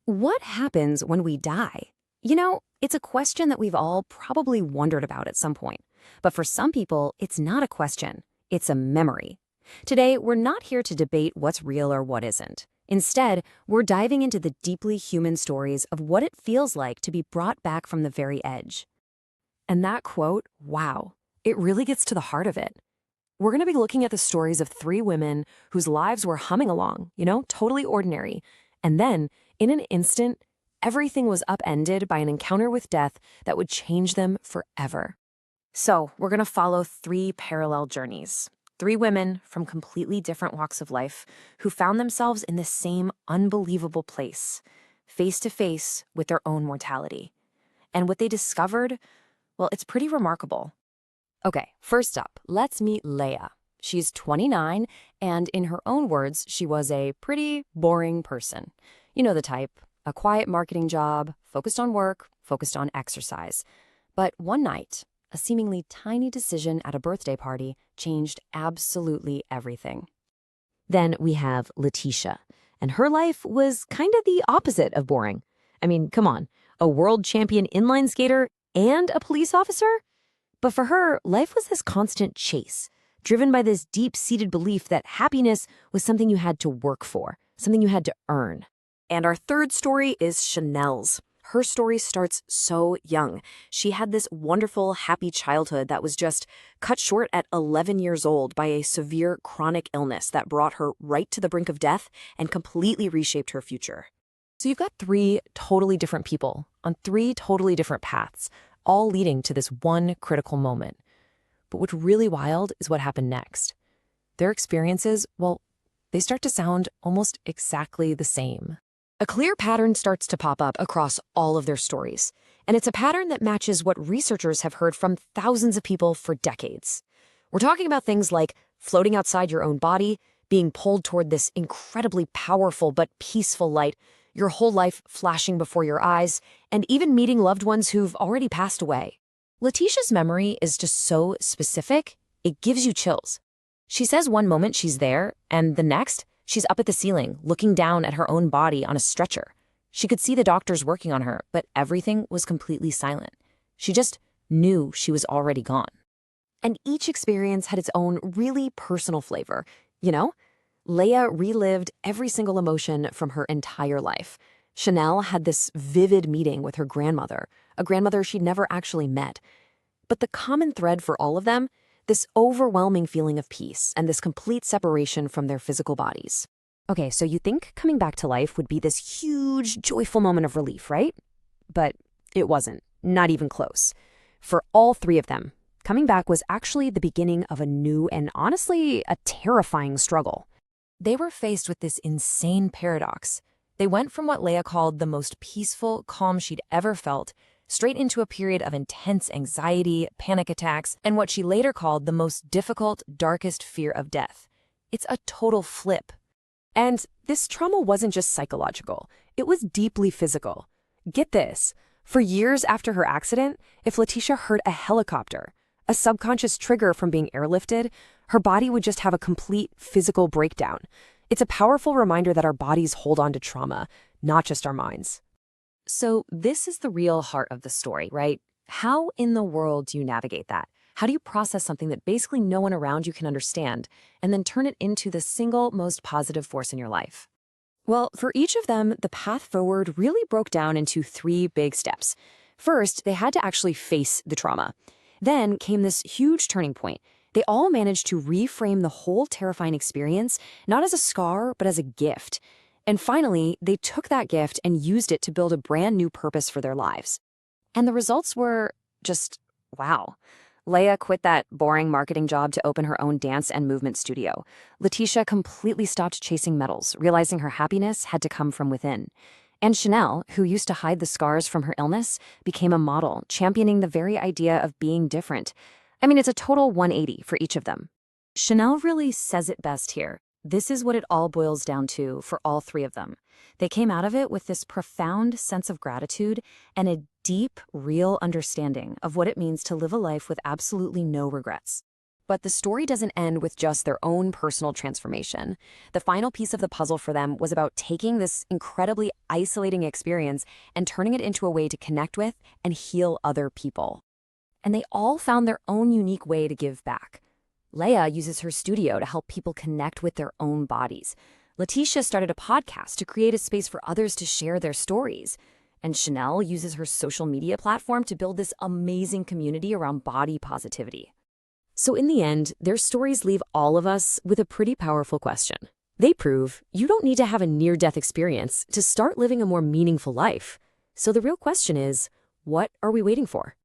What happens when we die? It's a question that we've all probably wondered about at some point. But for some people, it's not a question, it's a memory. Today, we're not here to debate what's real or what isn't. Instead, we're diving into the deeply human stories of what it feels like to be brought back from the very edge. And that quote, wow, it really gets to the heart of it. We're going to be looking at the stories of three women whose lives were humming along, totally ordinary. And then, in an instant, everything was upended by an encounter with death that would change them forever. So, we're going to follow three parallel journeys. Three women from completely different walks of life who found themselves in the same unbelievable place, face to face with their own mortality. And what they discovered, well, it's pretty remarkable. Okay, first up, let's meet Leia. She's 29, and in her own words, she was a pretty boring person. You know the type, a quiet marketing job, focused on work, focused on exercise. But one night, a seemingly tiny decision at a birthday party changed absolutely everything. Then we have Leticia, and her life was kind of the opposite of boring. I mean, come on, a world champion inline skater and a police officer? But for her, life was this constant chase, driven by this deep-seated belief that happiness was something you had to work for, something you had to earn. And our third story is Chanel's. Her story starts so young. She had this wonderful, happy childhood that was just cut short at 11 years old by a severe chronic illness that brought her right to the brink of death and completely reshaped her future. So you've got three totally different people on three totally different paths, all leading to this one critical moment. But what's really wild is what happened next. Their experiences, well, they start to sound almost exactly the same. A clear pattern starts to pop up across all of their stories, and it's a pattern that matches what researchers have heard from thousands of people for decades. We're talking about things like floating outside your own body, being pulled toward this incredibly powerful but peaceful light, your whole life flashing before your eyes, and even meeting loved ones who've already passed away. Leticia's memory is just so specific, it gives you chills. She says one moment she's there, and the next, she's up at the ceiling, looking down at her own body on a stretcher. She could see the doctors working on her, but everything was completely silent. She just knew she was already gone. And each experience had its own really personal flavor, Leia relived every single emotion from her entire life. Chanel had this vivid meeting with her grandmother, a grandmother she'd never actually met. But the common thread for all of them, this overwhelming feeling of peace and this complete separation from their physical bodies. Okay, so you think coming back to life would be this huge, joyful moment of relief, right? But it wasn't, not even close. For all three of them, coming back was actually the beginning of a new and honestly a terrifying struggle. They were faced with this insane paradox. They went from what Leia called the most peaceful, calm she'd ever felt, straight into a period of intense anxiety, panic attacks, and what she later called the most difficult, darkest fear of death. It's a total flip. And this trauma wasn't just psychological, it was deeply physical. Get this, for years after her accident, if Leticia heard a helicopter, a subconscious trigger from being airlifted, her body would just have a complete physical breakdown. It's a powerful reminder that our bodies hold on to trauma, not just our minds. So this is the real heart of the story, right? How in the world do you navigate that? How do you process something that basically no one around you can understand, and then turn it into the single most positive force in your life? Well, for each of them, the path forward really broke down into three big steps. First, they had to actually face the trauma. Then came this huge turning point. They all managed to reframe the whole terrifying experience, not as a scar, but as a gift. And finally, they took that gift and used it to build a brand new purpose for their lives. And the results were just, wow. Leia quit that boring marketing job to open her own dance and movement studio. Leticia completely stopped chasing medals, realizing her happiness had to come from within. And Chanel, who used to hide the scars from her illness, became a model, championing the very idea of being different. I mean, it's a total 180 for each of them. Chanel really says it best here. This is what it all boils down to for all three of them. They came out of it with this profound sense of gratitude and a deep, real understanding of what it means to live a life with absolutely no regrets. But the story doesn't end with just their own personal transformation. The final piece of the puzzle for them was about taking this incredibly isolating experience and turning it into a way to connect with and heal other people. And they all found their own unique way to give back. Leia uses her studio to help people connect with their own bodies. Leticia started a podcast to create a space for others to share their stories. And Chanel uses her social media platform to build this amazing community around body positivity. So in the end, their stories leave all of us with a pretty powerful question. They prove you don't need to have a near-death experience to start living a more meaningful life. So the real question is, what are we waiting for?